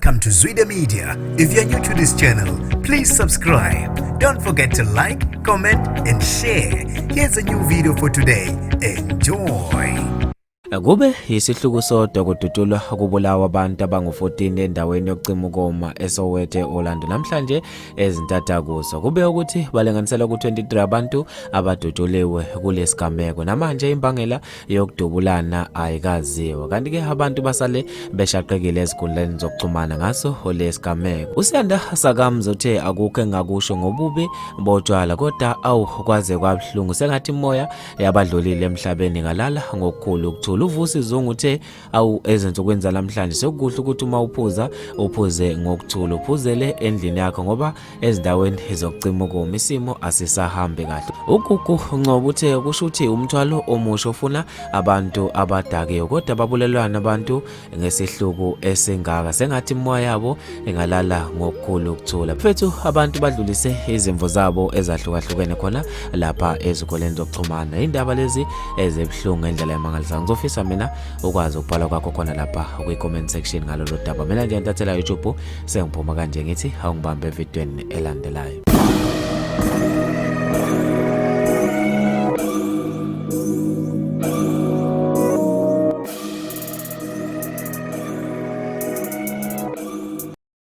Welcome to Zwida Media. If you're new to this channel, please subscribe. Don't forget to like, comment, and share. Here's a new video for today. Enjoy. Kube Isihluku sodwa kudutshulwa kubulawa abantu abangu-14 endaweni yokucima ukoma eSoweto Orlando namhlanje ezintathakuso. Kube ukuthi balenganisela ku-23 abantu abadutshuliwe kulesigameko namanje imbangela yokudubulana ayikaziwa. Kanti-ke abantu basale beshaqekile ezinkundleni zokuxhumana ngaso lesigameko. Usiyanda Sakamza uthe akukho engakusho ngobubi botshwala kodwa kwaze kwabuhlungu sengathi imoya yabadlulile emhlabeni ngalala ngokukhulu ukuthula. Uvusi Zungu uthe ezinsukwini zalamhlanje sekukuhle ukuthi uma uphuze ngokuthula uphuzele endlini yakho ngoba ezindaweni zokucima ukoma isimo asisahambi kahle. Ugugu Ncube uthe kusho ukuthi umthwalo omusha ufuna abantu abadakiwe kodwa babulelwana abantu ngesihluku esingaka sengathi imoya yabo engalala ngokukhulu ukuthula. Mfethu abantu badlulise izimvo zabo ezahlukahlukene khona lapha ezikoleni zokuxhumana. Indaba lezi ezebhlungu endlela yamangalisayo. Ngizofisa mina ukwazi ukubhala kwakho khona lapha kwi-comment section ngalolu daba. Mina nje ntathela YouTube sengiphuma kanje ngithi awungibambe evidweni elandelayo.